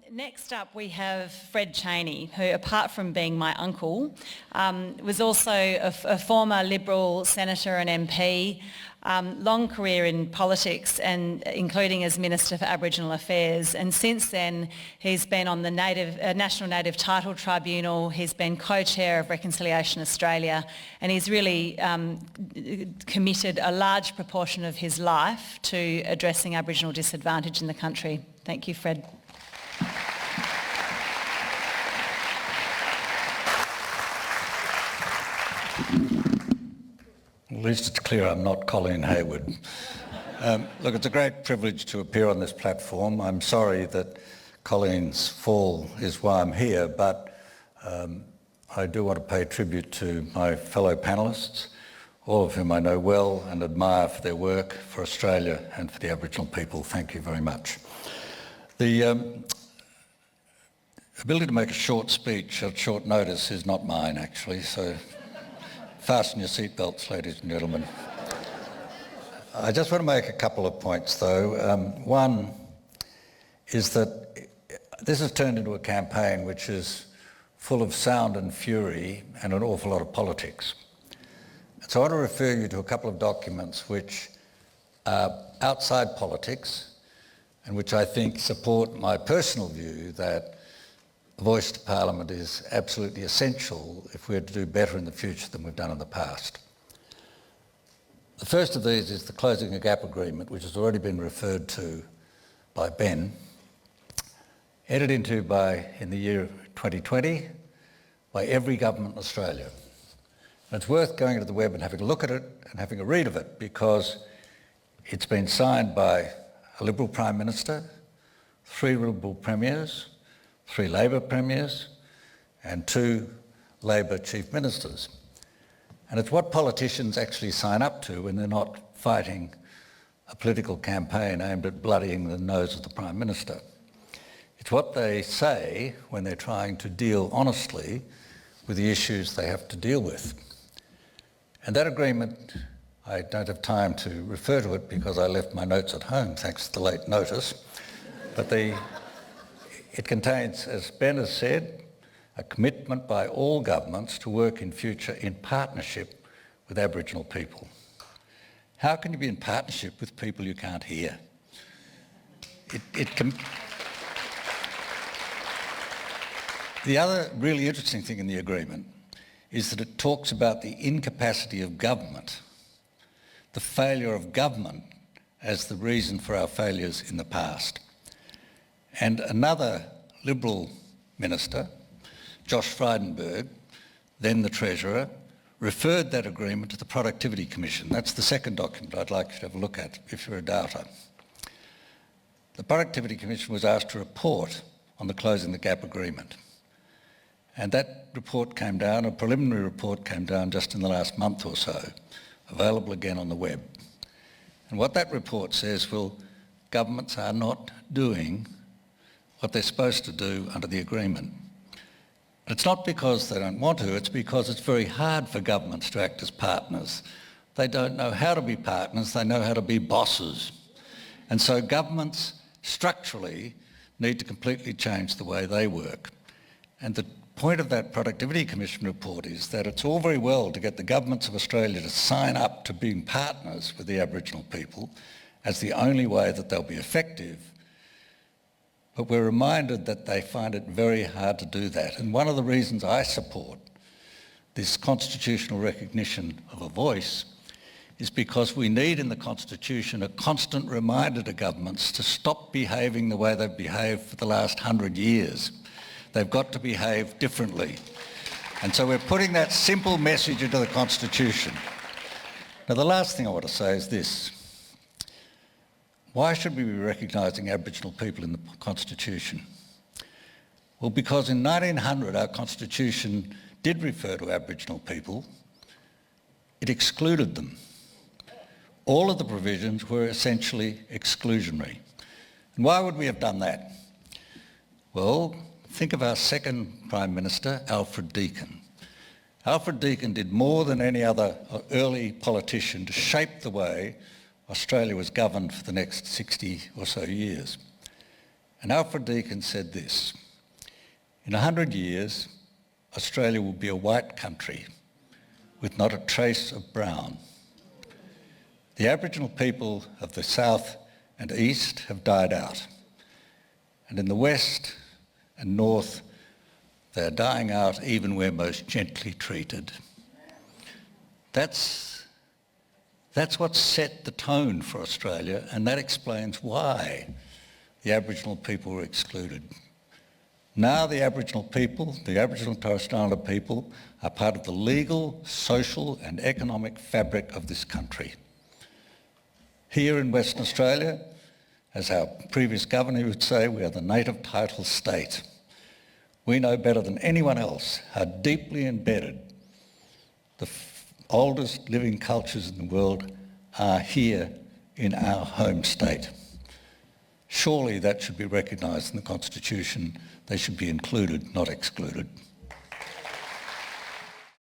Next up we have Fred Chaney, who, apart from being my uncle, was also a former Liberal senator and MP, long career in politics and including as Minister for Aboriginal Affairs, and since then he's been on the National Native Title Tribunal, he's been co-chair of Reconciliation Australia, and he's really committed a large proportion of his life to addressing Aboriginal disadvantage in the country. Thank you, Fred. At least it's clear I'm not Colleen Hayward. Look, it's a great privilege to appear on this platform. I'm sorry that Colleen's fall is why I'm here, but I do want to pay tribute to my fellow panellists, all of whom I know well and admire for their work for Australia and for the Aboriginal people. Thank you very much. The ability to make a short speech at short notice is not mine, actually, so fasten your seatbelts, ladies and gentlemen. I just want to make a couple of points, though. One is that this has turned into a campaign which is full of sound and fury and an awful lot of politics. So I want to refer you to a couple of documents which are outside politics and which I think support my personal view that a voice to Parliament is absolutely essential if we're to do better in the future than we've done in the past. The first of these is the Closing the Gap Agreement, which has already been referred to by Ben, entered into in the year 2020 by every government in Australia. And it's worth going to the web and having a look at it and having a read of it, because it's been signed by a Liberal Prime Minister, 3 Liberal Premiers, 3 Labor Premiers and 2 Labor Chief Ministers. And it's what politicians actually sign up to when they're not fighting a political campaign aimed at bloodying the nose of the Prime Minister. It's what they say when they're trying to deal honestly with the issues they have to deal with. And that agreement, I don't have time to refer to it because I left my notes at home thanks to the late notice, but it contains, as Ben has said, a commitment by all governments to work in future in partnership with Aboriginal people. How can you be in partnership with people you can't hear? The other really interesting thing in the agreement is that it talks about the incapacity of government, the failure of government as the reason for our failures in the past. And another Liberal minister, Josh Frydenberg, then the Treasurer, referred that agreement to the Productivity Commission. That's the second document I'd like you to have a look at if you're a doubter. The Productivity Commission was asked to report on the Closing the Gap Agreement. And that report came down, a preliminary report came down just in the last month or so, available again on the web. And what that report says, well, governments are not doing what they're supposed to do under the agreement. It's not because they don't want to, it's because it's very hard for governments to act as partners. They don't know how to be partners, they know how to be bosses. And so governments structurally need to completely change the way they work. And the point of that Productivity Commission report is that it's all very well to get the governments of Australia to sign up to being partners with the Aboriginal people as the only way that they'll be effective. But we're reminded that they find it very hard to do that. And one of the reasons I support this constitutional recognition of a voice is because we need in the Constitution a constant reminder to governments to stop behaving the way they've behaved for the last 100 years. They've got to behave differently. And so we're putting that simple message into the Constitution. Now, the last thing I want to say is this. Why should we be recognising Aboriginal people in the Constitution? Well, because in 1900 our Constitution did refer to Aboriginal people. It excluded them. All of the provisions were essentially exclusionary. And why would we have done that? Well, think of our second Prime Minister, Alfred Deakin. Alfred Deakin did more than any other early politician to shape the way Australia was governed for the next 60 or so years. And Alfred Deakin said this: "In 100 years, Australia will be a white country with not a trace of brown. The Aboriginal people of the south and east have died out, and in the west and north they are dying out even where most gently treated." That's what set the tone for Australia, and that explains why the Aboriginal people were excluded. Now the Aboriginal people, the Aboriginal and Torres Strait Islander people, are part of the legal, social and economic fabric of this country. Here in Western Australia, as our previous governor would say, we are the native title state. We know better than anyone else how deeply embedded the oldest living cultures in the world are here in our home state. Surely that should be recognised in the Constitution. They should be included, not excluded.